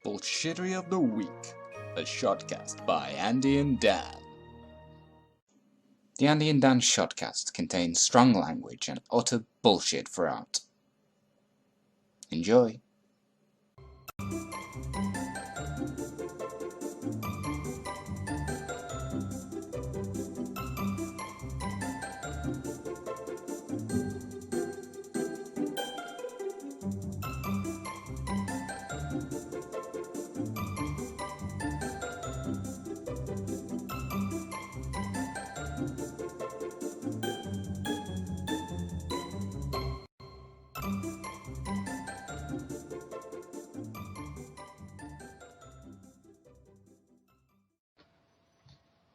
Bullshittery of the Week, a Shodcast by Andy and Dan. The Andy and Dan Shodcast contains strong language and utter bullshit throughout. Enjoy.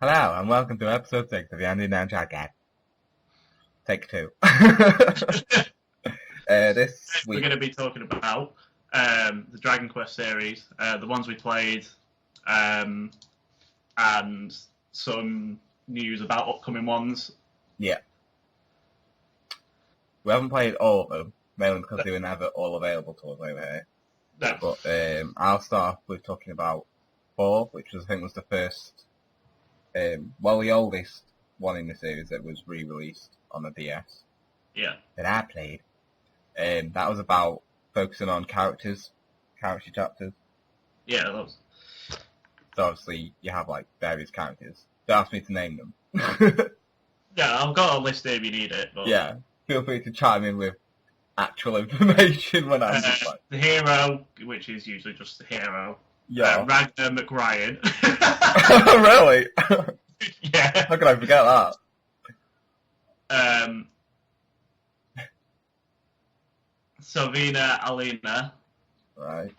Hello, and welcome to episode 6 of the Andy and Dan Shodcast. Take 2. This week we're going to be talking about the Dragon Quest series, the ones we played, and some news about upcoming ones. Yeah. We haven't played all of them, mainly because they were never all available to us over here. No. But I'll start off with talking about 4, which I think was the first... the oldest one in the series that was re-released on the DS. Yeah. That I played. That was about focusing on character chapters. Yeah, that was... So obviously you have like various characters. They asked me to name them. Yeah, I've got a list here if you need it. But... Yeah, feel free to chime in with actual information when I'm just like... The hero, which is usually just the hero. Yeah. Ragnar McRyan. Really? Yeah. How could I forget that? Savina Alina. Right.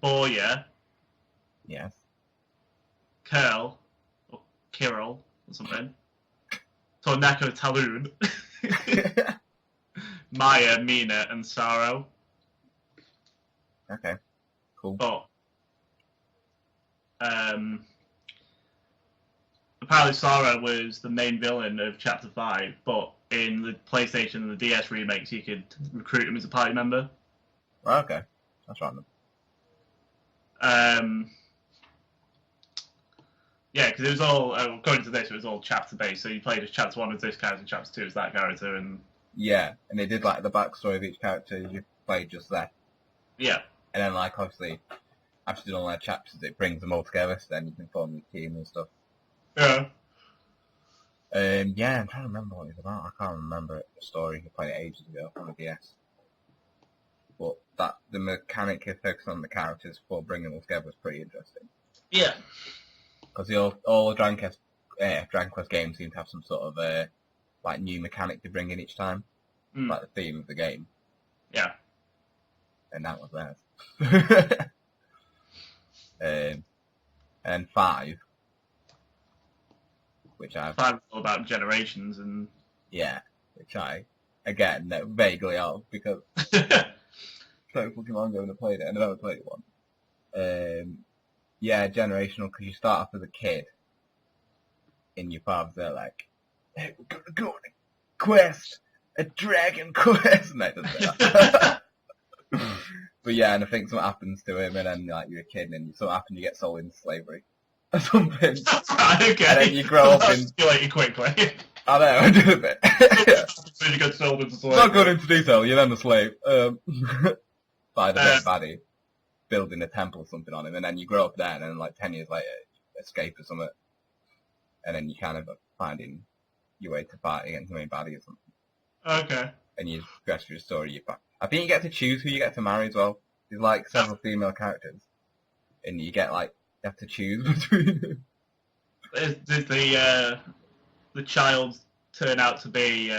Boya. Yes. Curl. Or Kirill, or something. Torneko Taloon. Maya, Mina, and Saro. Okay. Cool. But apparently Sara was the main villain of Chapter 5, but in the PlayStation and the DS remakes you could recruit him as a party member. Right, okay. That's random. Yeah, because it was all, according to this, it was all chapter-based, so you played as Chapter 1 as this character, Chapter 2 as that character, and... Yeah, and they did like the backstory of each character you played just there. Yeah. And then like obviously, after doing all their chapters, it brings them all together, so then you can form your team and stuff. Yeah. Yeah, I'm trying to remember what it's about. I can't remember the story. I played it ages ago on the DS. But the mechanic of focusing on the characters before bringing them together was pretty interesting. Yeah. Because all the Dragon Quest games seem to have some sort of like new mechanic to bring in each time, like the theme of the game. Yeah. And that was theirs. And 5, which I've... 5 is all about generations, and... Yeah, which I, again, know vaguely of, because so fucking long ago when I played it, and I never played one. Yeah, generational, because you start off as a kid, and your father's there like, hey, we're gonna go on a quest, a Dragon Quest, and that doesn't say that. But yeah, and I think something happens to him, and then like you're a kid, and something happens, you get sold into slavery or something. Right, okay. And then you grow up and... you quickly. I know, I did a bit. So you get sold into slavery. Not going into detail, you're then a slave. By the dead baddie, building a temple or something on him, and then you grow up there, and then like 10 years later, escape or something. And then you kind of finding your way to fight against the main baddie or something. Okay. And you progress through the story. I think you get to choose who you get to marry as well. There's like several female characters, and you get like you have to choose between them. Did the child turn out to be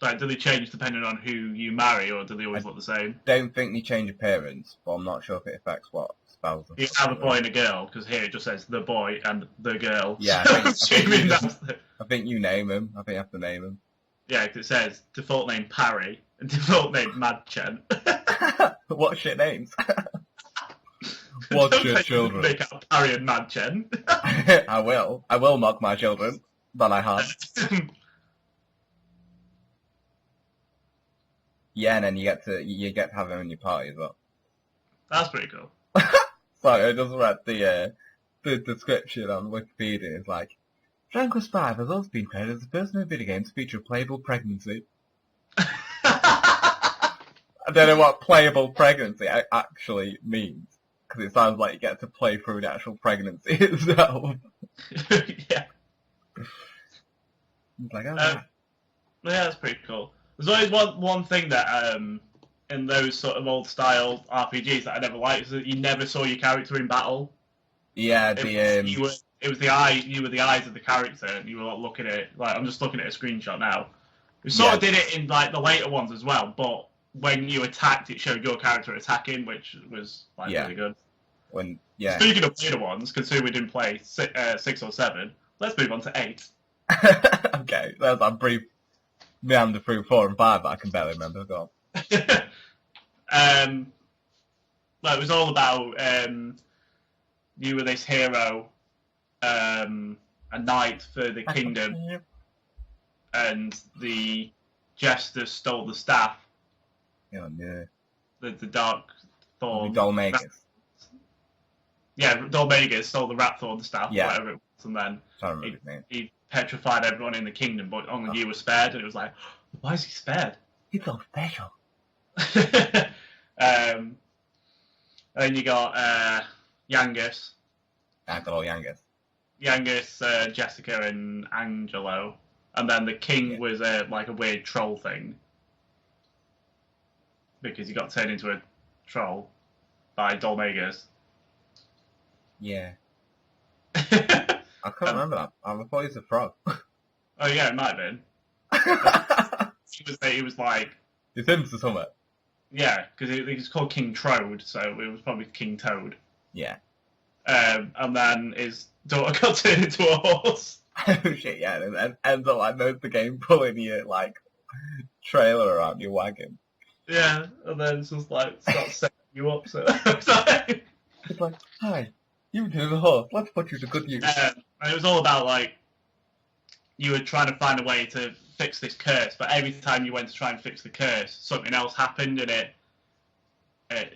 like, do they change depending on who you marry, or do they always look the same? Don't think they change appearance, but I'm not sure if it affects what spells. You have a boy and a girl, because here it just says the boy and the girl. Yeah, I think you name them. I think you have to name them. Yeah, because it says default name Parry and default name Madchen. What shit names? What shit children? Make out Parry and Madchen. I will mock my children, but I have. Yeah, and then you get to have them in your party as well. That's pretty cool. Sorry, I just read the description on Wikipedia. It's like, Dragon Quest V has also been credited as the first new video game to feature a playable pregnancy. I don't know what playable pregnancy actually means, because it sounds like you get to play through the actual pregnancy itself. Yeah. It's like, oh, Yeah, that's pretty cool. There's always one thing that in those sort of old style RPGs that I never liked is that you never saw your character in battle. yeah, You were the eyes of the character, and you were looking at it. Like, I'm just looking at a screenshot now. We sort of did it in like the later ones as well, but when you attacked, it showed your character attacking, which was like really good. Speaking of later ones, considering we didn't play 6 or 7, let's move on to 8. Okay, that's a brief meander through 4 and 5 that I can barely remember. Go on. Well, it was all about you were this hero, a knight for the kingdom, and the jester stole the staff. Oh, no. The dark thorn. Dolmagus. Yeah, Dolmagus stole the Ratthorn staff, whatever it was, and then he petrified everyone in the kingdom, but only you were spared, and it was like, why is he spared? He's so special. And then you got Yangus. I got all Yangus. Yangus, Jessica, and Angelo. And then the king was like a weird troll thing. Because he got turned into a troll by Dolmagus. Yeah. I can't remember that. I thought he was a frog. Oh yeah, it might have been. He was like... He's into something. Yeah, because he was called King Trode, so it was probably King Toad. Yeah. And then his daughter got turned into a horse. Oh shit, yeah, and then ends up like most of the game pulling your like trailer around your wagon. Yeah, and then it's just like starts setting you up. So it's like, hi, you do the horse. Let's put you to good use. And it was all about like you were trying to find a way to fix this curse, but every time you went to try and fix the curse, something else happened, and it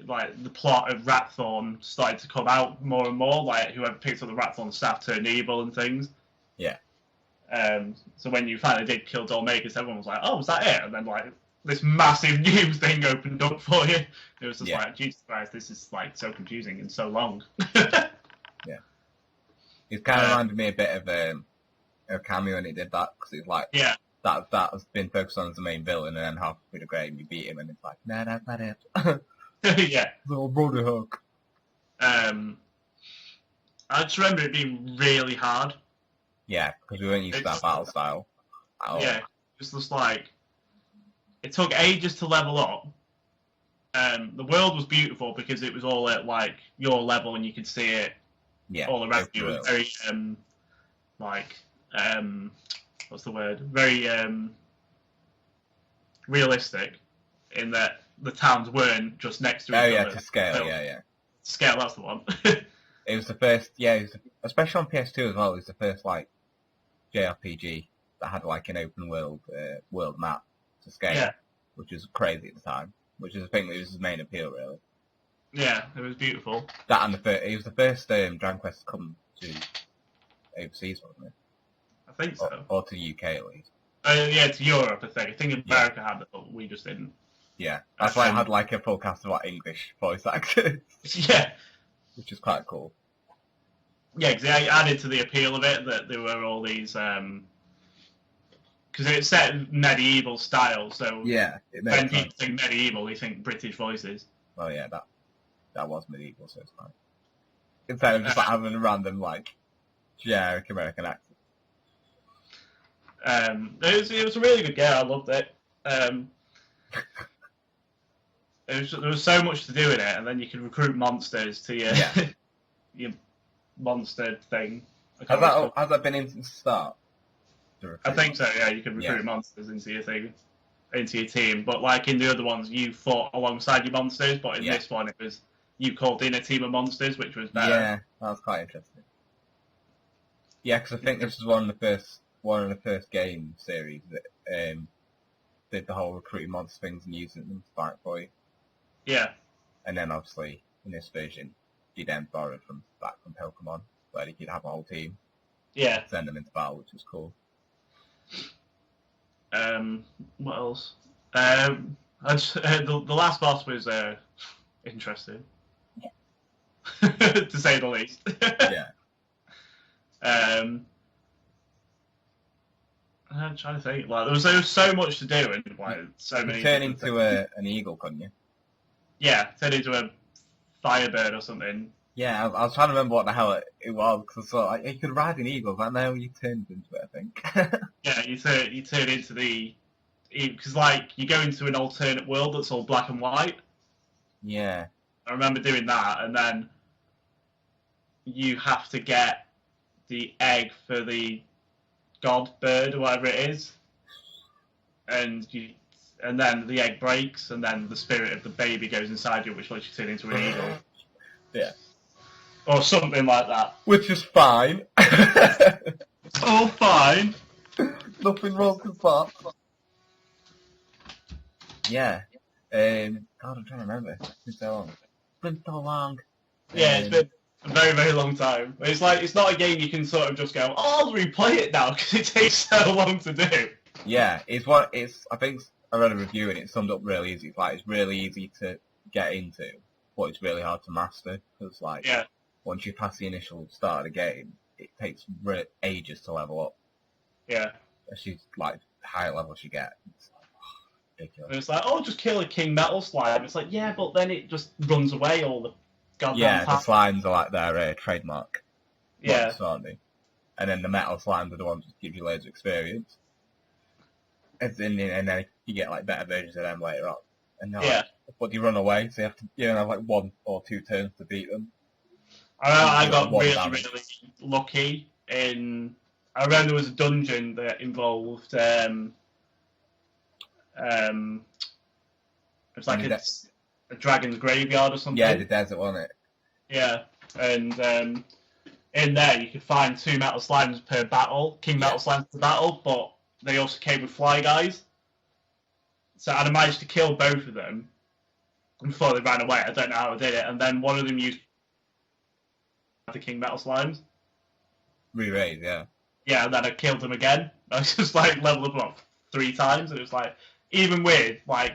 like the plot of Ratthorn started to come out more and more. Like whoever picked up the Ratthorn staff turned evil and things. Yeah. So when you finally did kill Dolmagus, everyone was like, "Oh, was that it?" And then like this massive news thing opened up for you. It was just like, Jesus Christ, this is like so confusing and so long. Yeah. It kind of reminded me a bit of a cameo when it did that, because it's like that has been focused on as the main villain, and then halfway through the game you beat him, and it's like, nah, that's not it. Yeah. Little brother hook. I just remember it being really hard. Yeah, because we weren't used to that battle style at all. Yeah, it's just like it took ages to level up. The world was beautiful because it was all at like your level and you could see it all around you. It was very what's the word? Very realistic in that the towns weren't just next to each other. Oh yeah, to scale. So, yeah. Scale, that's the one. It was the first, especially on PS2 as well. It was the first like JRPG that had like an open world map to scale, which was crazy at the time. Which is I think it was his main appeal, really. Yeah, it was beautiful. That and it was the first Dragon Quest to come to overseas, wasn't it? I think so. Or to the UK at least. Yeah, to Europe, I think. I think America had it, but we just didn't. Yeah, that's why I had like a full cast of like English voice actors. Yeah. Which is quite cool. Yeah, because they added to the appeal of it that there were all these, because it's set in medieval style, so when people think medieval, they think British voices. Well, yeah, that was medieval, so it's fine. Instead of just like, having a random like generic American accent. It was a really good game. I loved it. There was so much to do in it, and then you could recruit monsters to your your monster thing. Has that been in since the start? I think so. Yeah, you could recruit monsters into your thing, into your team. But like in the other ones, you fought alongside your monsters. But in this one, it was you called in a team of monsters, which was better. Yeah, that was quite interesting. Yeah, because I think this was one of the first game series that did the whole recruiting monster things and using them to fight for you. Yeah. And then obviously in this version, you then borrowed back from Pokemon, where you could have a whole team. Yeah. Send them into battle, which was cool. What else? The last boss was interesting, to say the least. Yeah. I'm trying to think. Like there was so much to do, and like so many. You turn into an eagle, couldn't you? Yeah, turn into a firebird or something. Yeah, I was trying to remember what the hell it was, because I saw like, you could ride an eagle, but no, you turned into it, I think. Yeah, you turn into the... Because, like, you go into an alternate world that's all black and white. Yeah. I remember doing that, and then you have to get the egg for the god bird or whatever it is, and then the egg breaks, and then the spirit of the baby goes inside you, which lets you turn into an eagle. Yeah. Or something like that. Which is fine. All fine. Nothing wrong with that. Yeah. God, I'm trying to remember. It's been so long. Yeah, it's been a very, very long time. It's like, it's not a game you can sort of just go, oh, I'll replay it now, because it takes so long to do. Yeah, I think I read a review and it summed up really easy. It's like, it's really easy to get into, but it's really hard to master, because like, yeah. Once you pass the initial start of the game, it takes ages to level up. Yeah. Especially like the higher levels you get. It's like, ridiculous. And it's like, oh, just kill a King Metal slime. It's like, yeah, but then it just runs away all the goddamn Yeah, time. the slimes are like their trademark. Yeah. Monsters, aren't they? And then the metal slimes are the ones that give you loads of experience. And then you get like better versions of them later on. And they're like, but you run away, so you have to have like 1 or 2 turns to beat them. I got really, really lucky in... I remember there was a dungeon that involved... it was like a dragon's graveyard or something. Yeah, the desert, wasn't it? Yeah, and in there you could find 2 metal slimes per battle, King Metal Slimes per battle, but they also came with fly guys. So I managed to kill both of them before they ran away. I don't know how I did it, and then one of them used the King Metal Slimes. Re-raise, yeah. Yeah, and then I killed them again. I was just like leveled up 3 times, and it was like, even with like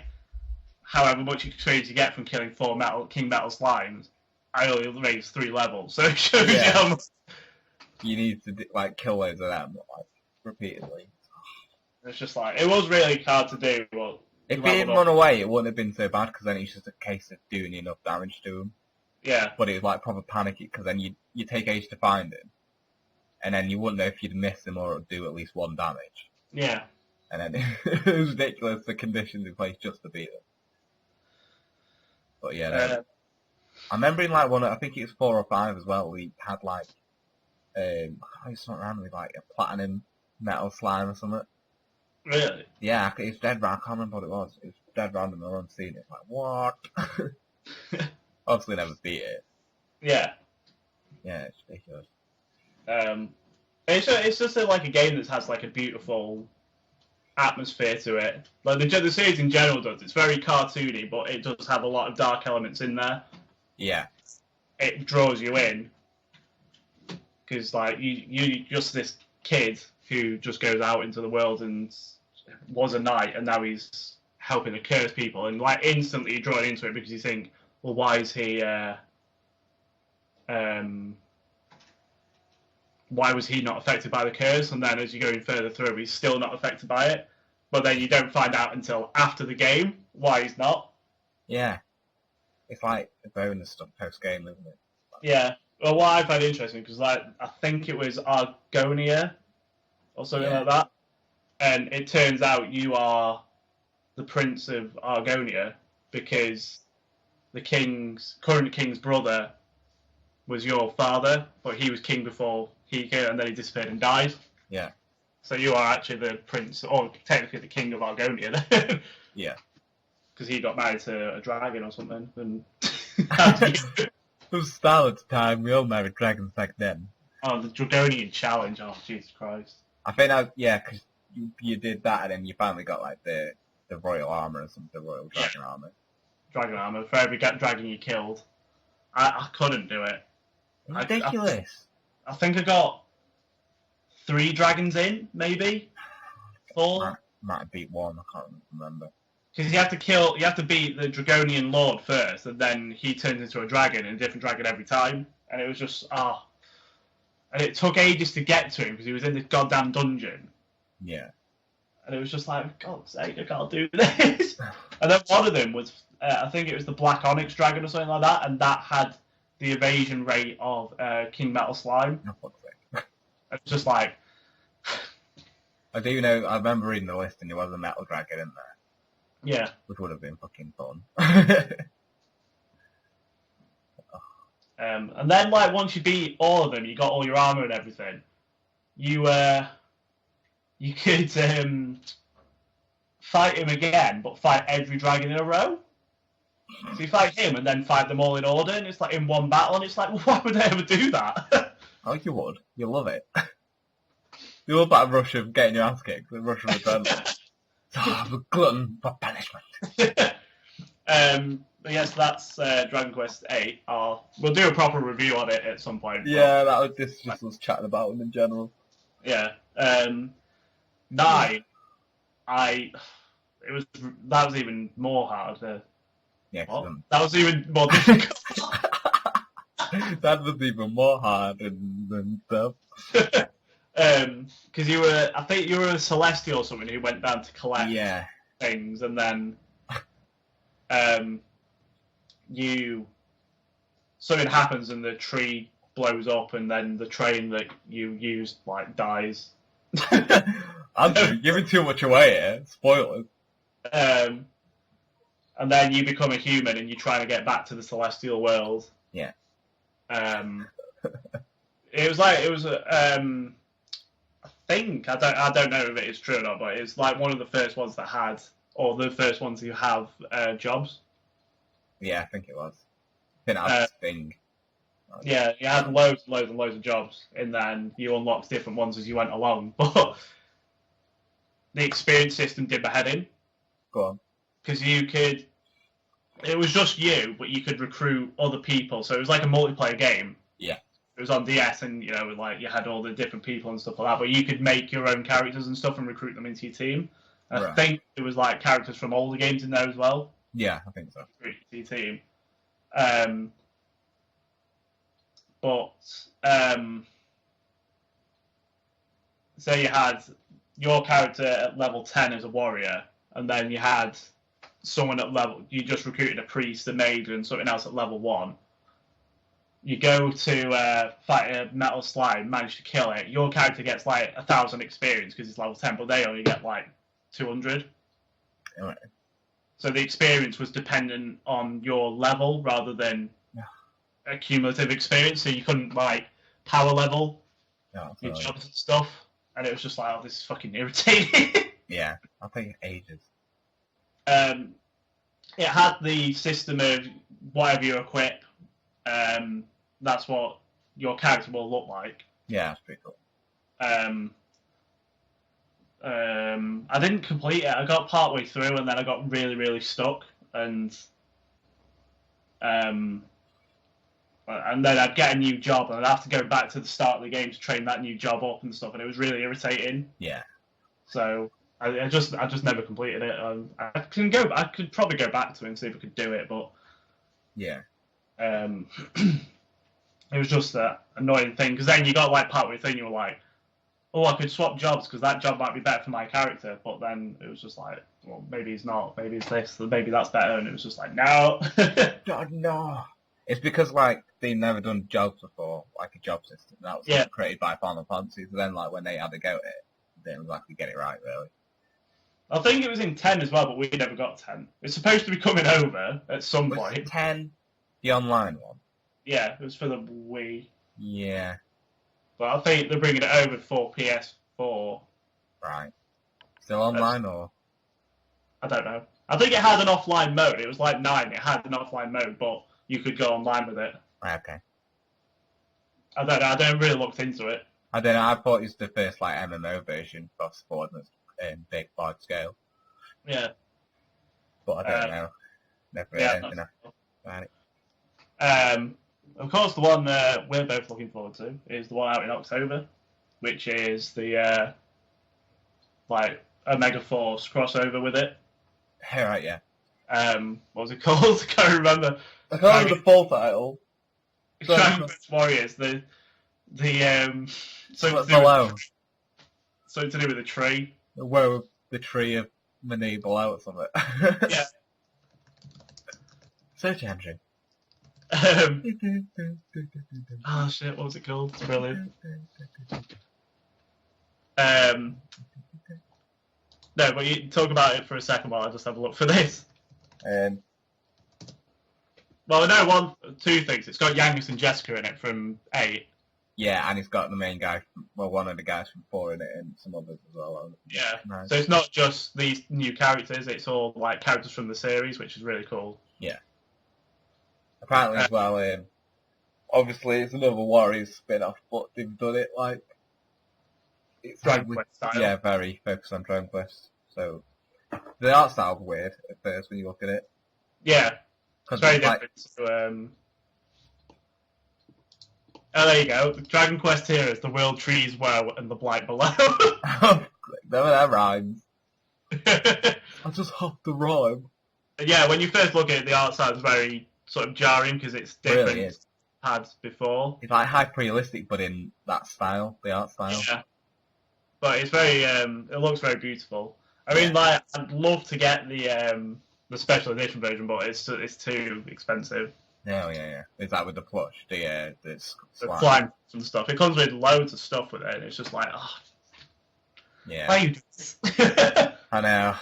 however much experience you get from killing 4 King Metal Slimes, I only raised 3 levels. So it shows you how much you need to like kill loads of them like repeatedly. It's just like, it was really hard to do, but if he didn't run away, it wouldn't have been so bad, because then it's just a case of doing enough damage to him. Yeah. But it was like proper panicky, because then you take age to find him, and then you wouldn't know if you'd miss him or do at least 1 damage. Yeah. And then it was ridiculous, the conditions in place just to beat him. But yeah, I remember in like I think it was 4 or 5 as well, we had like, I can't something around with like a platinum metal slime or something. Really? Yeah, it's dead random. I can't remember what it was. It was dead random. I haven't seen it. It's like, what? Obviously never beat it. Yeah. Yeah, it's ridiculous. It's just like a game that has like a beautiful atmosphere to it. Like the series in general does. It's very cartoony, but it does have a lot of dark elements in there. Yeah. It draws you in. Because like you just this kid who just goes out into the world and was a knight, and now he's helping to curse people, and like instantly you're drawn into it because you think, well, why is he why was he not affected by the curse? And then as you're going further through, he's still not affected by it, but then you don't find out until after the game why he's not. Yeah, it's like a bonus stuff post game, isn't it? Yeah. Well, what I find interesting, because like I think it was Argonia or something like that, and it turns out you are the Prince of Argonia because the current king's brother was your father, but he was king before he came, and then he disappeared and died. Yeah. So you are actually the prince, or technically the king of Argonia then. Yeah. Because he got married to a dragon or something, and It was Star at the time. We all married dragons back then. Oh, the Dragonian challenge! Oh, Jesus Christ! I think because you did that, and then you finally got like the the royal armor or something, the royal dragon armor. Dragon armor for every dragon you killed. I couldn't do it. Ridiculous. I think I got 3 dragons in, maybe 4. Might have beat 1. I can't remember. Because you have to beat the Dragonian Lord first, and then he turns into a dragon, and a different dragon every time. And it was just and it took ages to get to him because he was in this goddamn dungeon. Yeah. And it was just like, for God's sake, I can't do this. And then one of them was, I think it was the Black Onyx Dragon or something like that, and that had the evasion rate of King Metal Slime. Oh, fuck's sake. It's just like... I do know, I remember reading the list and there was a metal dragon in there. Yeah. Which would have been fucking fun. And then, like, once you beat all of them, you got all your armor and everything, you could fight him again, but fight every dragon in a row. So you fight him and then fight them all in order, and it's like in one battle, and it's like, well, why would I ever do that? Oh, you would. You love it. You love that rush of getting your ass kicked, the rush of adrenaline. I'm a glutton for punishment. But yes, that's Dragon Quest VIII. We'll do a proper review on it at some point. Yeah, this is just us chatting about them in general. Yeah. 9. That was even more hard. Yeah, that was even more difficult. That was even more hard than stuff. Because I think you were a Celestial or something who went down to collect things, and then something happens and the tree blows up, and then the train that you used like dies. I'm giving too much away here. Spoilers. And then you become a human and you're trying to get back to the celestial world. Yeah. It was I think I don't know if it is true or not, but it's like one of the first ones that had, or the first ones who have jobs. Yeah, I think it was. I think that was the thing. Yeah, you had loads and loads of jobs, and then you unlocked different ones as you went along. But the experience system did my head in. Go on. Because it was just you, but you could recruit other people. So it was like a multiplayer game. Yeah. It was on DS, and like you had all the different people and stuff like that. But you could make your own characters and stuff and recruit them into your team. And I think there was like characters from older games in there as well. Yeah, I think so. Recruit your team. So you had your character at level 10 as a warrior, and then you had someone you just recruited a priest, a mage, and something else at level 1. You go to fight a metal slime, manage to kill it. Your character gets like 1,000 experience because it's level 10, but they only get like 200. Right. So the experience was dependent on your level rather than a cumulative experience. So you couldn't like power level your jobs and stuff. And it was just like, oh, this is fucking irritating. Yeah, I'll take ages. It had the system of whatever you equip, that's what your character will look like. Yeah, that's pretty cool. I didn't complete it. I got partway through and then I got really, really stuck. And then I'd get a new job and I'd have to go back to the start of the game to train that new job up and stuff. And it was really irritating. Yeah. So I just never completed it. I could probably go back to it and see if I could do it, but yeah. It was just that annoying thing, because then you got like partway through and you were like, oh, I could swap jobs because that job might be better for my character, but then it was just like, well, maybe it's not, maybe it's this, maybe that's better, and it was just like, no. God, no. It's because like they've never done jobs before, like a job system. That was created by Final Fantasy, so then like when they had to go at it, they didn't exactly get it right, really. I think it was in 10 as well, but we never got 10. It's supposed to be coming over at some point. 10, the online one? Yeah, it was for the Wii. Yeah. But I think they're bringing it over for PS4. Right. Still online, or? I don't know. I think it had an offline mode. It was like 9. It had an offline mode, but you could go online with it. Right, okay. I don't know. I don't really looked into it. I don't know. I thought it was the first like MMO version for sport in big large scale. Yeah. but I don't know. Never heard anything about it. Of course, the one we're both looking forward to is the one out in October, which is the like Omega Force crossover with it. Right, yeah. What was it called? I can't remember. I can't remember the full title. Dragon Quest Warriors. The so below. Something to do with the tree. Where the tree of Mani below or something. Yeah. Search engine. Oh shit! What was it called? It's brilliant. No, but you talk about it for a second while I just have a look for this. Well, no, two things. It's got Yangus and Jessica in it from 8. Yeah, and it's got the main guy, one of the guys from 4 in it, and some others as well. Yeah, nice. So it's not just these new characters, it's all like characters from the series, which is really cool. Yeah. Apparently as well, obviously it's another Warriors spin-off, but they've done it like... It's Dragon Quest style. Yeah, very focused on Dragon Quest. So, the art style's weird at first when you look at it. Yeah, it's very different to... Oh, there you go. Dragon Quest here is the world trees were and the blight below. That rhymes. I just hopped the rhyme. Yeah, when you first look at it, the art style is very sort of jarring because it's different really is. Had before. It's like hyper-realistic, but in that style, the art style. Yeah. But it's very, it looks very beautiful. I mean, like, I'd love to get the special edition version, but it's too expensive. Oh, yeah. Is that with the plush? The slime and stuff. It comes with loads of stuff with it, and it's just like, oh. Yeah. Why you do this? I know.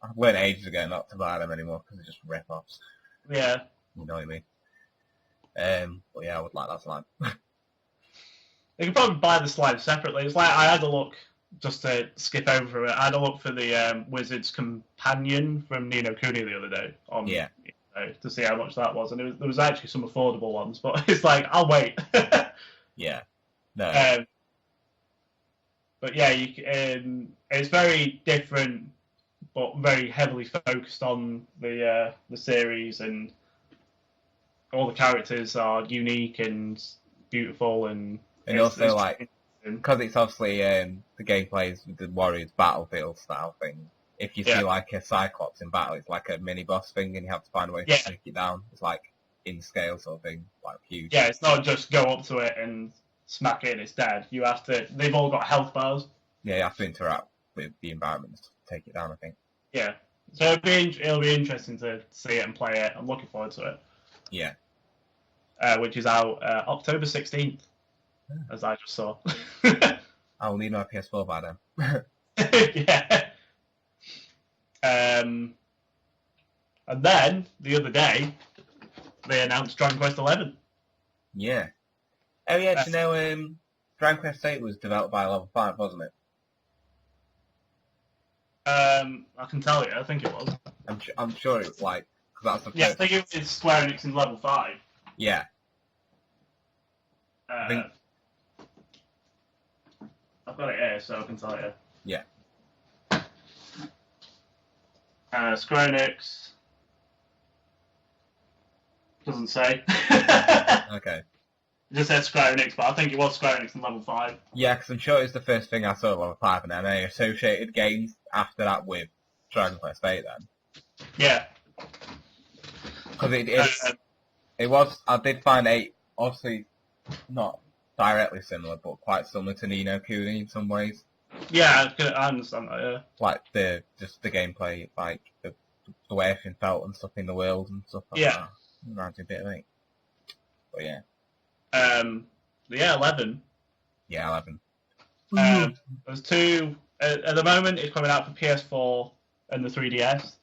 I've learned ages ago not to buy them anymore, because they're just rip-offs. Yeah. You know what I mean? But yeah, I would like that slime. You can probably buy the slime separately. It's like, I had a look, just to skip over it, I had a look for the Wizard's Companion from Ni no Kuni the other day. To see how much that was, and there was actually some affordable ones, but it's like, I'll wait. Yeah. No. But yeah, it's very different, but very heavily focused on the series, and all the characters are unique and beautiful, and also like, because it's obviously the gameplay is the Warriors Battlefield style thing. If you see like a Cyclops in battle, it's like a mini boss thing, and you have to find a way to take it down. It's like in scale sort of thing, like huge. Yeah, it's not just go up to it and smack it and it's dead. You have to. They've all got health bars. Yeah, you have to interact with the environment to take it down, I think. Yeah, so it'll be interesting to see it and play it. I'm looking forward to it. Yeah. Which is out October 16th, as I just saw. I'll need my PS4 by then. Yeah. And then, the other day, they announced Dragon Quest XI. Yeah. Oh yeah, do you know, Dragon Quest VIII was developed by Level 5, wasn't it? I can tell you, I think it was. I'm sure it was like, because that's the first... Yeah, I think it was Square Enix in Level 5. Yeah. I've got it here, so I can tell you. Yeah. Square Enix doesn't say. Okay. It just said Square Enix, but I think it was Square Enix in Level 5. Yeah, because I'm sure it's the first thing I saw at Level 5, and then I associated games after that with Dragon Quest VIII then. Yeah. Because it was, I did find 8, obviously not directly similar, but quite similar to Ni no Kuni in some ways. Yeah, I understand that, yeah. Like, the gameplay, like, the way everything felt and stuff in the world and stuff like that. It reminds me a bit of it. But yeah. 11. Yeah, 11. There's 2, at the moment it's coming out for PS4 and the 3DS.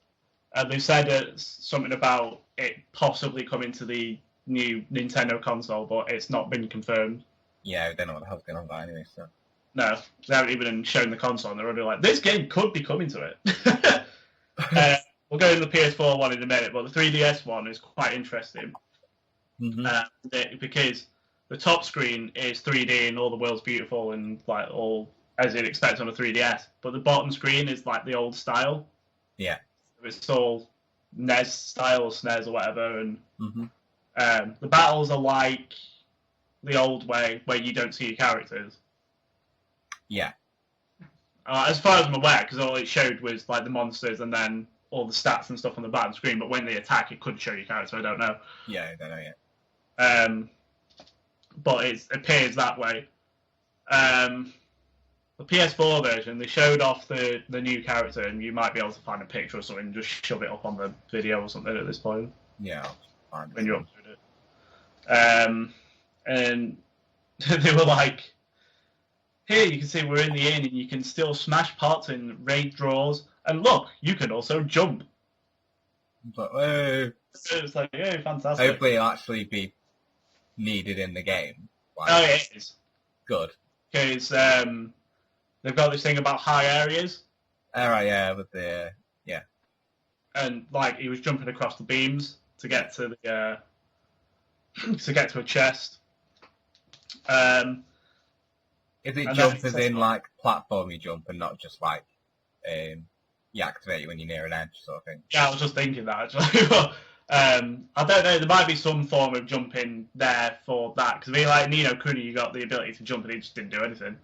They've said something about it possibly coming to the new Nintendo console, but it's not been confirmed. Yeah, they don't know what the hell's going on with that anyway, so... No, they haven't even shown the console, and they're already like, this game could be coming to it. We'll go in the PS4 one in a minute, but the 3DS one is quite interesting. Because the top screen is 3D and all the world's beautiful and like all as you'd expect on a 3DS, but the bottom screen is like the old style. Yeah. It's all NES style or SNES or whatever, and Mm-hmm. the battles are like the old way where you don't see your characters. Yeah. As far as I'm aware, because all it showed was like the monsters and then all the stats and stuff on the bottom screen, but when they attack, it could show your character. I don't know. Yeah, I don't know yet. But it appears that way. The PS4 version, they showed off the new character, and you might be able to find a picture or something and just shove it up on the video or something at this point. Yeah, I'll find when you upload it. And they were like, here you can see we're in the inn and you can still smash pots and raid drawers. And look, you can also jump. But, oh. It's like, yeah, fantastic. Hopefully it'll actually be needed in the game. Like, Oh, it is. Good. Because they've got this thing about high areas. Alright, yeah, with the... Yeah. And, like, he was jumping across the beams to get to the... to get to a chest. Is it jump as in, like, platformy jump and not just, like, you activate it when you're near an edge sort of thing? Yeah, I was just thinking that, actually. But, I don't know, there might be some form of jumping there for that. Because, like, Ni no Kuni, you got the ability to jump and he just didn't do anything.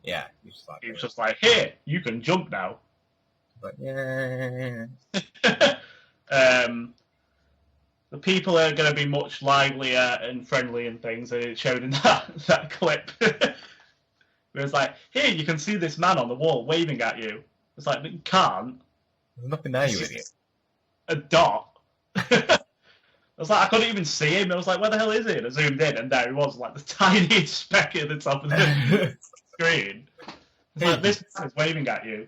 Yeah, he was like... He was just like, here, you can jump now. But, yeah... The people are going to be much livelier and friendly and things, and it showed in that clip. Where it's like, here, you can see this man on the wall waving at you. It's like, but you can't. There's nothing there, you idiot. A dot. I was like, I couldn't even see him. I was like, where the hell is he? And I zoomed in, and there he was, like the tiniest speck at the top of the screen. It's like, this man is waving at you.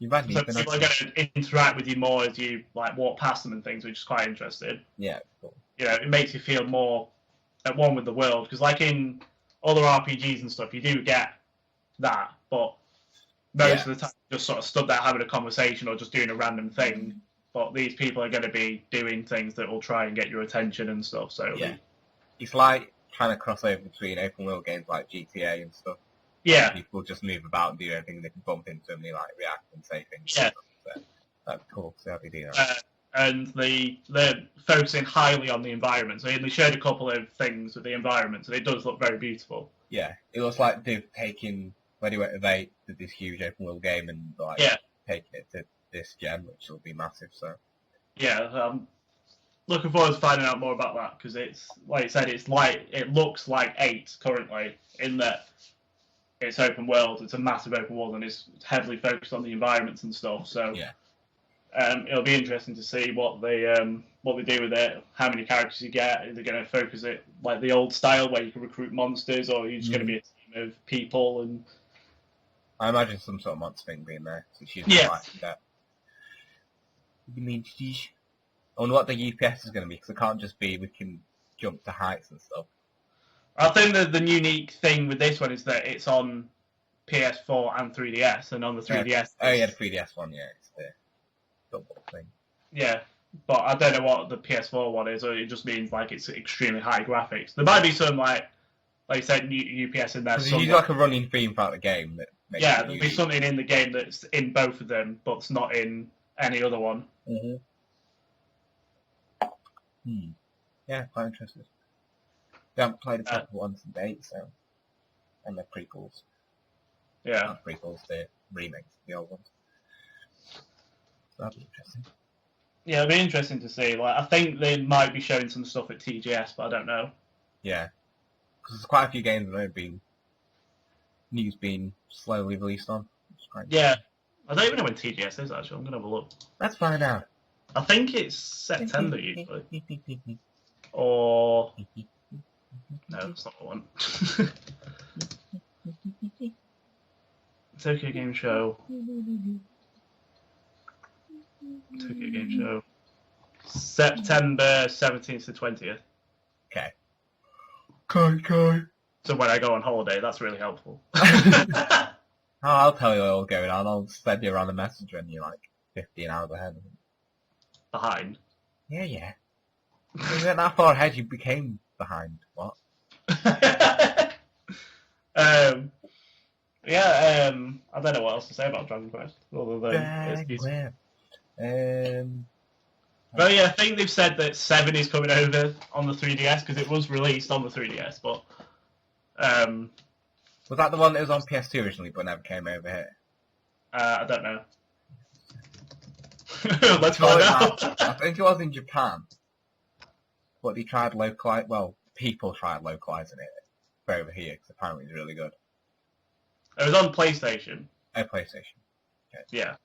So people are going to interact with you more as you like walk past them and things, which is quite interesting. Yeah, cool. You know, it makes you feel more at one with the world, because like in other RPGs and stuff, you do get that, but most of the time you just sort of stood there having a conversation or just doing a random thing. But these people are going to be doing things that will try and get your attention and stuff. So yeah, it's like trying to cross over between open world games like GTA and stuff. Yeah, people just move about and do everything. They can bump into them, they like react and say things. Yeah, so that's cool. So how do you do that? And they're focusing highly on the environment. So they showed a couple of things with the environment, and it does look very beautiful. Yeah, it looks like they've taken Ready Wet VIII to this huge open world game and like taking it to this gen, which will be massive. So yeah, looking forward to finding out more about that, because it's like I said, it looks like 8 currently in that. It's open world. It's a massive open world, and it's heavily focused on the environments and stuff. So, it'll be interesting to see what they do with it. How many characters you get? Are they going to focus it like the old style, where you can recruit monsters, or are you just going to be a team of people? And I imagine some sort of monster thing being there. So she's like that. I wonder what the UPS is going to be, because it can't just be we can jump to heights and stuff. I think that the unique thing with this one is that it's on PS4 and 3DS, and on the 3DS... Oh, yeah, the 3DS one, it's the double thing. Yeah, but I don't know what the PS4 one is, or it just means, like, it's extremely high graphics. There might be some, like you said, UPS in there. There's usually like a running theme throughout the game that makes it there'll be something in the game that's in both of them, but it's not in any other one. Yeah, quite interested. We haven't played the proper ones to date, so... And the prequels. Yeah. Not prequels, the remakes of the old ones. So that'll be interesting. Yeah, it'll be interesting to see. Like, I think they might be showing some stuff at TGS, but I don't know. Yeah. Because there's quite a few games that have been... News being slowly released on. Yeah. I don't even know when TGS is, actually. I'm going to have a look. Let's find out. I think it's September, usually. Or... No, it's not the one. Tokyo Game Show. Tokyo Game Show. September 17th to 20th. Okay. So when I go on holiday, that's really helpful. I'll tell you what's going on. I'll send you around a message when you're like 15 hours ahead. Behind? Yeah. When you went that far ahead, you became behind. What? I don't know what else to say about Dragon Quest, other than Well, yeah, I think they've said that 7 is coming over on the 3DS because it was released on the 3DS, but was that the one that was on PS2 originally but never came over here? I don't know. Let's find out. I think it was in Japan, but they tried people tried localizing it for over here because apparently it's really good. It was on PlayStation. Oh, PlayStation. Okay. Yeah.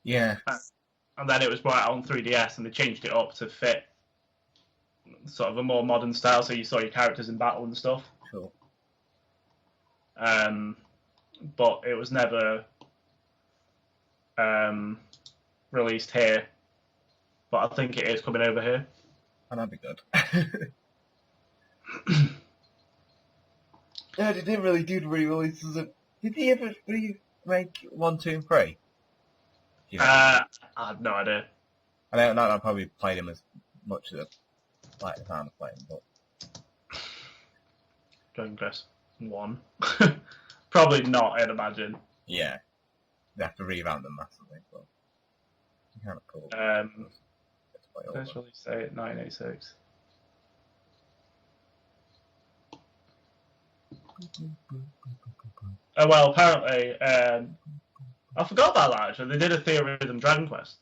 Yeah. And then it was brought out on 3DS, and they changed it up to fit sort of a more modern style, so you saw your characters in battle and stuff. Cool. But it was never released here. But I think it is coming over here. And that'd be good. Yeah, they didn't really do the re-releases of... Did he ever remake 1, 2, and 3? You know? I have no idea. I don't know, I probably played him as much as I like the sound of playing, but... Dragon Quest VIII. Probably not, I'd imagine. Yeah. They have to revamp them massively, but... Kind of cool. First release date, 1986. Oh, well, apparently, I forgot about that, actually. They did a Theorem Dragon Quest.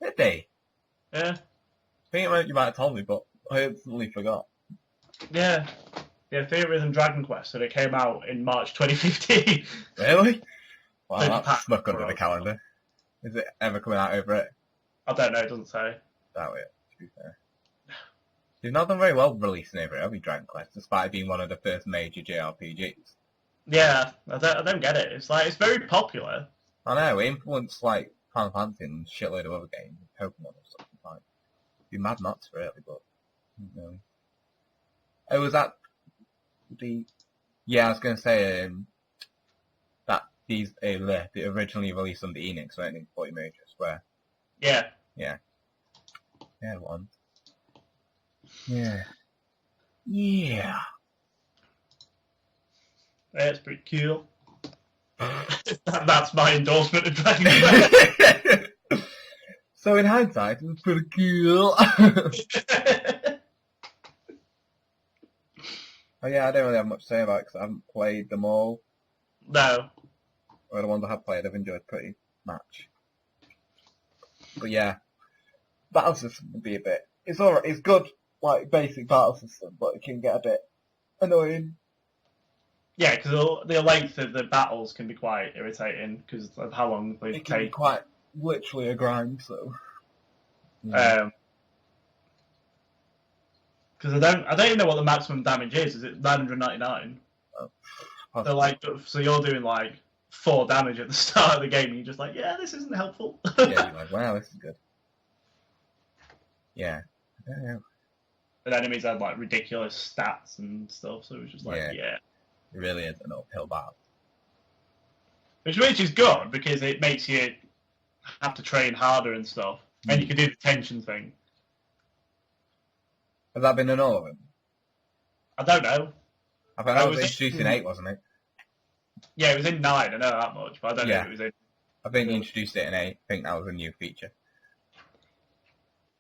Did they? Yeah. I think you might have told me, but I instantly forgot. Yeah. Yeah, Theorem Dragon Quest, and it came out in March 2015. Really? Wow, They've that's packed snuck under for the us. calendar. Is it ever coming out over it? I don't know, it doesn't say. Doubt it, to be fair. They've not done very well releasing over it, have you, Dragon Quest, despite it being one of the first major JRPGs. Yeah, I don't get it. It's like, it's very popular. I know, it influenced, like, Final Fantasy and a shitload of other games, Pokemon and stuff. Like, be mad nuts, really, but... No. Oh, was that... Yeah, I was going to say, that they originally released on the Enix, weren't they, 40 Major Square. Yeah. Yeah. Yeah, one. Yeah. Yeah. It's pretty cool. That's my endorsement of Dragon Quest. So in hindsight, it was pretty cool. Oh yeah, I don't really have much to say about it because I haven't played them all. No. Or the ones I have played, I've enjoyed pretty much. But yeah, battle system would be a bit... It's alright, it's good, like, basic battle system, but it can get a bit annoying. Yeah, because the length of the battles can be quite irritating because of how long they It can be take. quite literally a grind, so... Yeah. Because I don't even know what the maximum damage is. Is it 999? So like, so you're doing like 4 damage at the start of the game, and you're just like, yeah, this isn't helpful. Yeah, you're like, wow, this is good. Yeah. I don't know. The enemies had like ridiculous stats and stuff, so it was just like, yeah. It really is an uphill battle. Which is good because it makes you have to train harder and stuff, and you can do the tension thing. Has that been in all of them? I don't know. I thought that was introduced in 8, wasn't it? Yeah, it was in 9, I know that much, but I don't know if it was in... I think they introduced it in 8. I think that was a new feature.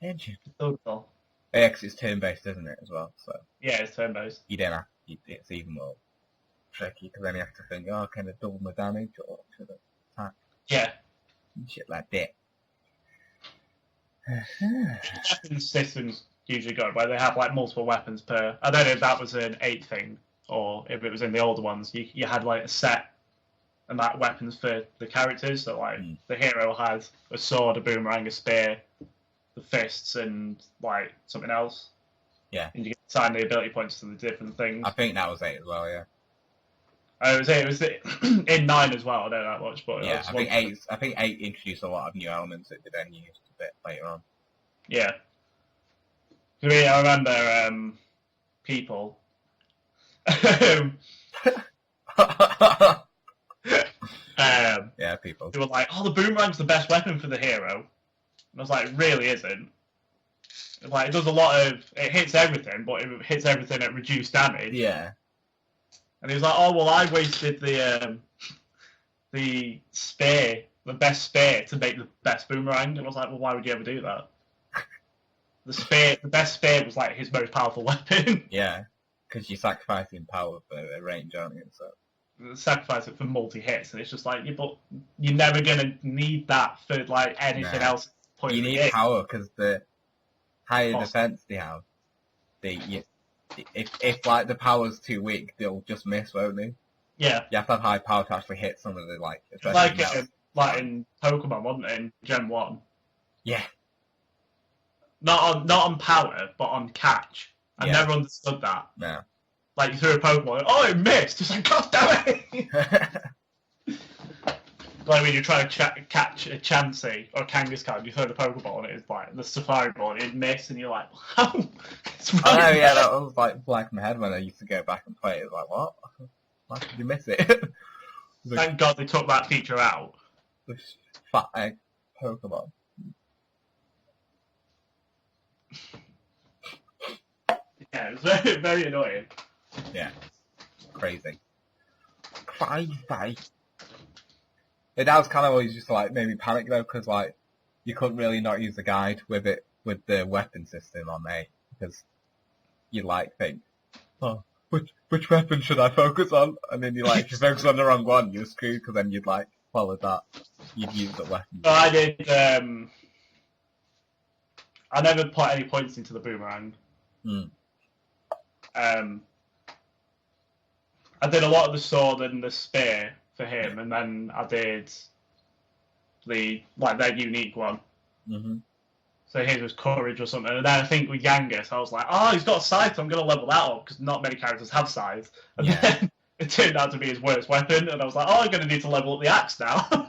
Tension. Total. Yeah, because it's turn-based, isn't it, as well? So Yeah, it's turn-based. you don't have... It's even more tricky, because then you have to think, oh, can I double my damage, or should I attack? Yeah. And shit like that. Weapon systems usually good, where they have like multiple weapons per... I don't know if that was an 8 thing, or if it was in the older ones. You had like a set amount of weapons for the characters, so like the hero had a sword, a boomerang, a spear, the fists, and like something else. Yeah. And you get to assign the ability points to the different things. I think that was 8 as well, yeah. Oh, it was in 9 as well, I don't know that much, but... Yeah, I think 8 introduced a lot of new elements that they then used a bit later on. Yeah. I mean, I remember people. Yeah, people. They were like, "Oh, the boomerang's the best weapon for the hero," and I was like, "It really isn't. Like, it does a lot of... It hits everything, but it hits everything at reduced damage." Yeah. And he was like, "Oh, well, I wasted the spear the best spear to make the best boomerang, and I was like, well, why would you ever do that? The best spear was like his most powerful weapon. Yeah, because you're sacrificing power for a range, aren't you? So Sacrifice it for multi-hits, and it's just like, but you're never gonna need that for like anything else. You need power because the higher defense they have, if like the power's too weak, they'll just miss, won't they? Yeah. You have to have high power to actually hit some of the like. Like in Pokemon, wasn't it, in Gen 1? Yeah. Not on power, but on catch. I never understood that. No. Like you threw a Pokemon, oh, it missed. It's like, God damn it! Like when you try to catch a Chansey or a Kangaskhan, you throw the Pokeball and it's like the Safari Ball and it missed, and you're like, how? Oh yeah, that was like black in my head when I used to go back and play. It was like, what? Why did you miss it? Thank God they took that feature out. The fat egg Pokemon. Yeah, it was very, very annoying. Yeah, crazy. Crazy. That was kind of always just like made me panic though, because like you couldn't really not use the guide with the weapon system on A, because you like think, oh, which weapon should I focus on? And then you like, if you focus on the wrong one, you're screwed, because then you'd like follow that. You'd use the weapon. So I did. I never put any points into the boomerang. I did a lot of the sword and the spear for him, and then I did their unique one. Mm-hmm. So his was courage or something, and then I think with Yangus, I was like, oh, he's got scythe, so I'm going to level that up, because not many characters have scythe. And then it turned out to be his worst weapon, and I was like, oh, I'm going to need to level up the axe now.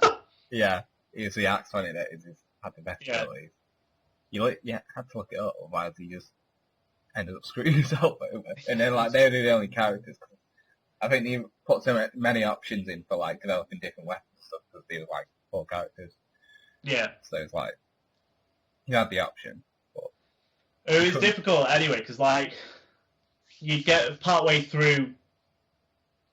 Yeah, it was the axe one, it had the best abilities. You had to look it up, otherwise you just ended up screwing yourself over. And then like they're the only characters. I think they put so many options in for like developing different weapons and stuff, because they were like 4 characters. Yeah. So it's like you had the option. But it was difficult anyway, because like you'd get partway through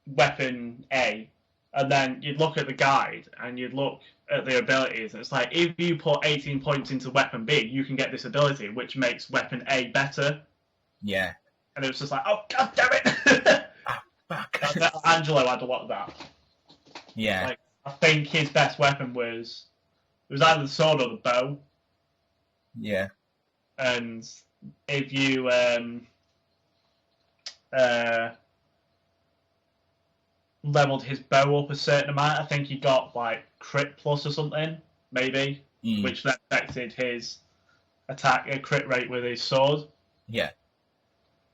weapon A, and then you'd look at the guide and you'd look at the abilities, and it's like, if you put 18 points into weapon B, you can get this ability, which makes weapon A better. Yeah. And it was just like, oh, God damn it! Fuck. Angelo had a lot of that. Yeah. Like, I think his best weapon was either the sword or the bow. Yeah. And if you leveled his bow up a certain amount, I think he got like crit plus or something, maybe, which then affected his attack crit rate with his sword. Yeah.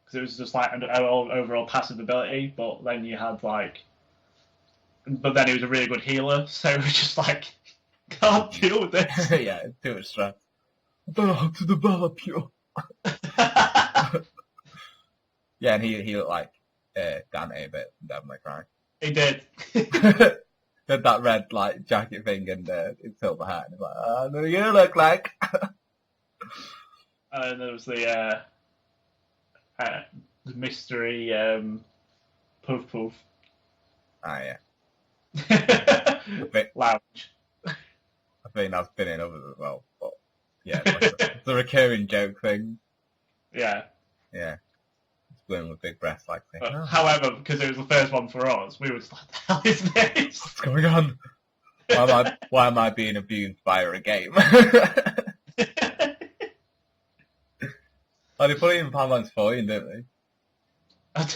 Because it was just like an overall passive ability, but then you had like, but then he was a really good healer, so it was just like, can't deal with this. Yeah, it's too much stress. I don't know how to develop you. Yeah, and he looked like Dante a bit from Devil May Cry. He did. Had that red like jacket thing and his silver hat, and he's like, I know you look like. And there was the mystery Poof Poof. Ah, yeah. Lounge. I think that's been in others as well, but yeah, it's a recurring joke thing. Yeah. Yeah. It's women with big breasts like saying, oh. However, because it was the first one for us, we were just like, the hell is this? What's going on? Why am I being abused via a game? Oh, they put it in Pac-Man's 14, didn't they?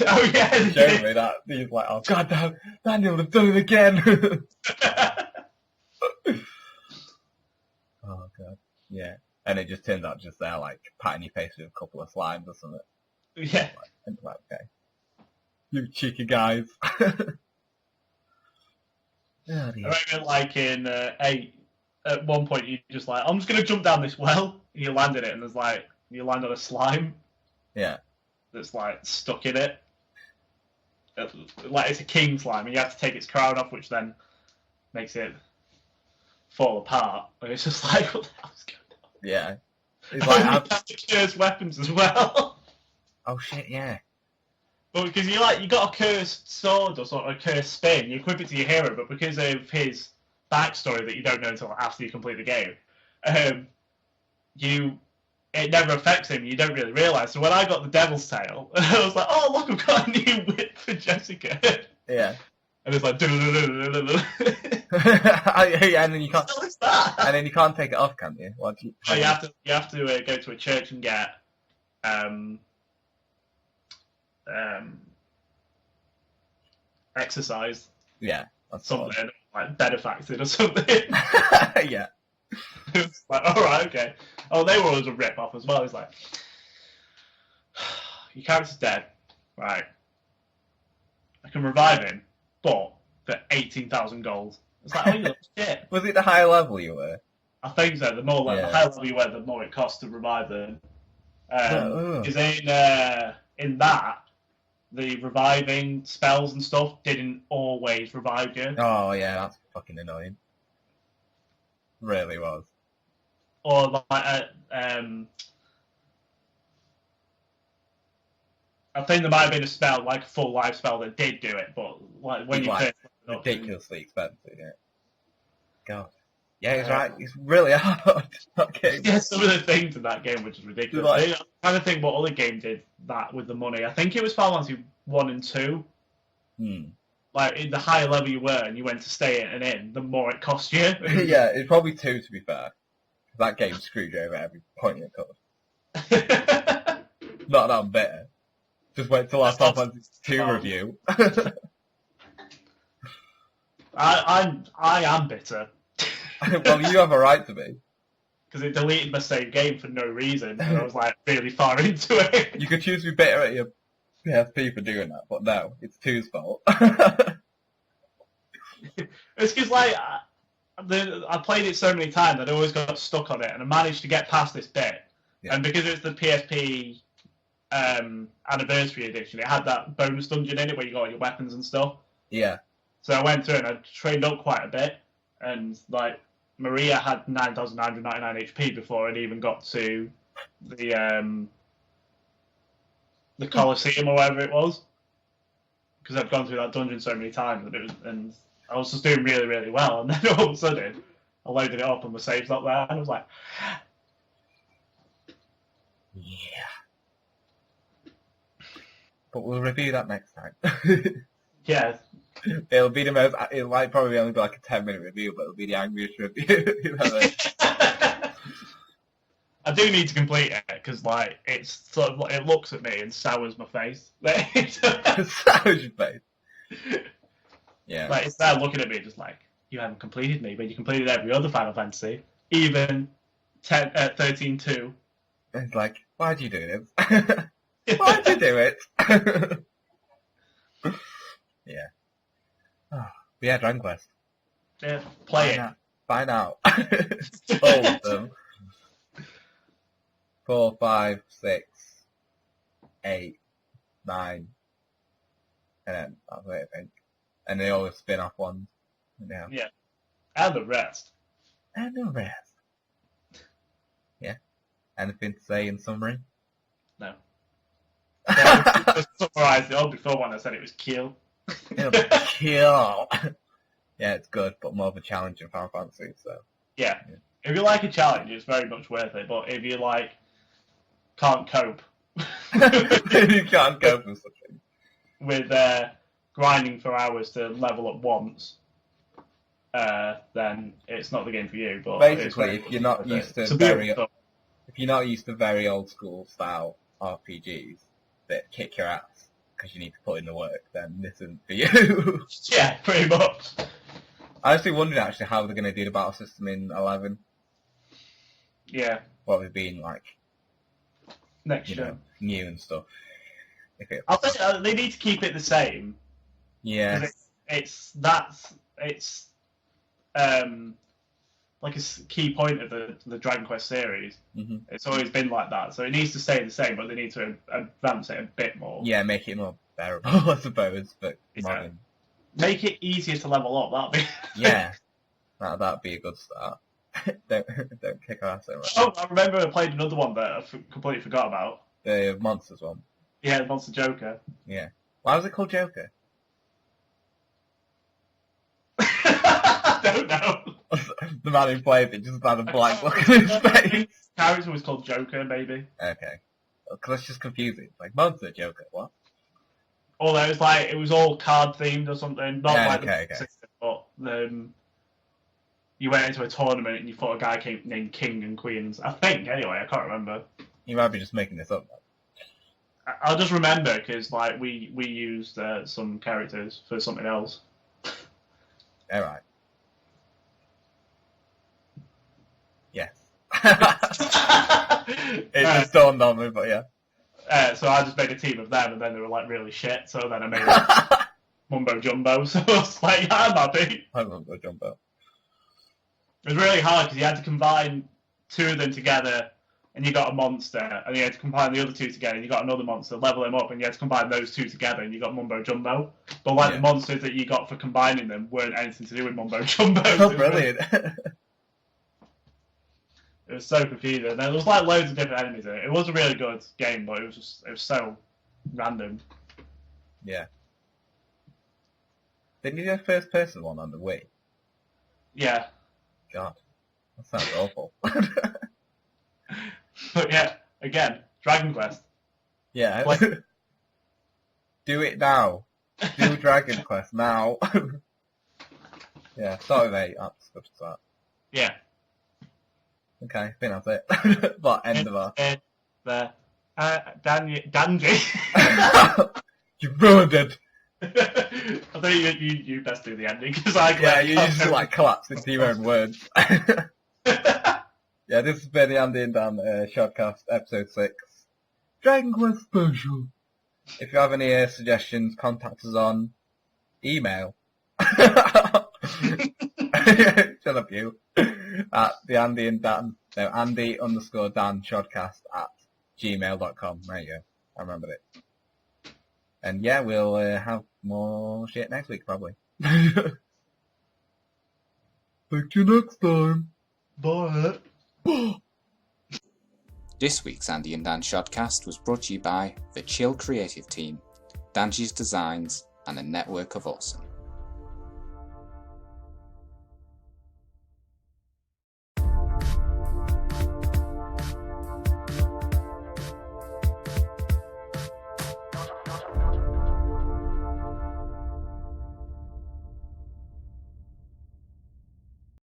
Oh, yeah. They showed me that. He's like, oh, God damn, Daniel, they've done it again. Oh, God. Yeah. And it just turns out just there, like, patting your face with a couple of slimes or something. Yeah. Like, okay. You cheeky guys. Oh, dear. I remember, like, in 8, at one point, you just like, I'm just going to jump down this well. And you landed it, and there's, like, you land on a slime. Yeah. That's, like, stuck in it. Like, it's a king slime, and you have to take its crown off, which then makes it fall apart. And it's just like, what the hell's going on? Yeah. It's Like, like, you have to curse weapons as well. oh, shit, yeah. Well, because you got a cursed sword or sort of a cursed spin, you equip it to your hero, but because of his backstory that you don't know until after you complete the game. It never affects him. You don't really realise. So when I got the Devil's Tail, I was like, "Oh, look, I've got a new whip for Jessica." Yeah. And it's like, yeah, and then you can't. what is that? And then you can't take it off, can you? So you have to go to a church and get exercise. Yeah, that's something like benefacted or something. Yeah. It's like, all right, okay. Oh, they were always a rip off as well. It's like, your character's dead, right? I can revive him, but for 18,000 gold. It's like, oh, you look shit. Was it the higher level you were? I think so. The more the higher level you were, the more it costs to revive them. Because in that, the reviving spells and stuff didn't always revive you. Oh yeah, that's fucking annoying. Really was. Or like I think there might have been a spell, like a full life spell, that did do it, but like when you first ridiculously expensive, yeah. God. Yeah, he's right. It's really hard. That game. Yeah, some of the things in that game which is ridiculous. I'm trying to think what other game did that with the money. I think it was Final Fantasy 1 and 2. Like, in the higher level you were and you went to stay in, the more it cost you. Yeah, it's probably 2 to be fair. That game screwed you over every point it could. Not that I'm bitter. Just wait till our Final Fantasy 2 review. I am bitter. Well, you have a right to be. Because it deleted my save game for no reason, and I was like really far into it. You could choose to be bitter at your PSP for doing that, but no, it's 2's fault. It's because like I played it so many times that I always got stuck on it, and I managed to get past this bit. Yeah. And because it was the PSP anniversary edition, it had that bonus dungeon in it where you got all your weapons and stuff. Yeah. So I went through and I trained up quite a bit, and like Maria had 9,999 HP before it even got to the Colosseum or whatever it was, because I'd gone through that dungeon so many times and I was just doing really, really well, and then all of a sudden I loaded it up and my save's not there, and I was like, yeah. But we'll review that next time. Yeah. It'll might probably only be like a 10-minute review, but it'll be the angriest review you've ever. I do need to complete it because, like, it's sort of like, it looks at me and sours my face. Sours your face. Yeah. Like, it's there looking at me, just like, you haven't completed me, but you completed every other Final Fantasy, even 13-2. It's like, why'd you do this? Why'd you do it? Yeah. Oh, but yeah, Dragon Quest. Yeah, play it. Find out. All of them. 4, 5, 6, 8, 9, and then that's it, I think. And they all the spin-off ones. Yeah. And the rest. Yeah. Anything to say in summary? No. Just summarise the old before one. I said it was kill. Kill. Yeah, it's good, but more of a challenge in Final Fantasy. So. Yeah. If you like a challenge, it's very much worth it. But if you like can't cope, you can't cope with something with grinding for hours to level up once, then it's not the game for you. But basically, if you're not used to very old school style RPGs that kick your ass because you need to put in the work, then this isn't for you. Yeah, pretty much. I actually wondered how they're going to do the battle system in 11. Yeah. What we've been like. Next year. New and stuff. I think they need to keep it the same. Yeah. It's like a key point of the Dragon Quest series. Mm-hmm. It's always been like that, so it needs to stay the same, but they need to advance it a bit more. Yeah, make it more bearable, I suppose. But modern. Make it easier to level up. That'd be. Yeah, that'd be a good start. don't kick our ass over. Oh, I remember I played another one that I completely forgot about. The Monsters one. Yeah, the Monster Joker. Yeah. Why was it called Joker? don't know. The man who played it just had a blank look on his face. Character was called Joker, maybe. Okay. Because that's just confusing. It's like, Monster Joker, what? Although it was all card themed or something. Not Yeah, like okay. the system, but you went into a tournament and you fought a guy named King and Queens. I think, anyway, I can't remember. You might be just making this up. I'll just remember because we used some characters for something else. Alright. Yes. It just dawned on me, but yeah. So I just made a team of them, and then they were like really shit. So then I made Mumbo Jumbo. So I was like, yeah, I'm happy. I Mumbo Jumbo. It was really hard because you had to combine two of them together, and you got a monster, and you had to combine the other two together, and you got another monster, level them up, and you had to combine those two together, and you got Mumbo Jumbo. But the monsters that you got for combining them weren't anything to do with Mumbo Jumbo. Oh, brilliant. It was so confusing. And there was loads of different enemies in it. It was a really good game, but it was so random. Yeah. Didn't you do a first person one on the Wii? Yeah. God. That sounds awful. But yeah, again, Dragon Quest. Yeah. Do it now. Do Dragon Quest now. Yeah, start with 8. That's good to start. Yeah. Okay, I think that's it. But end of our... Dandy. You ruined it! I think you best do the ending, because I... Yeah, you just collapse into your own words. Yeah, this has been the Andy and Dan Shodcast, episode 6. Dragon Quest special. If you have any suggestions, contact us on email. Shut up, you. At the Andy and Dan, no, Andy_Dan Shodcast at gmail.com. There you go. I remembered it. And yeah, we'll have more shit next week, probably. Thank you next time. Bye. This week's Andy and Dan Shodcast was brought to you by the Chill Creative Team, Danji's Designs, and a network of awesome.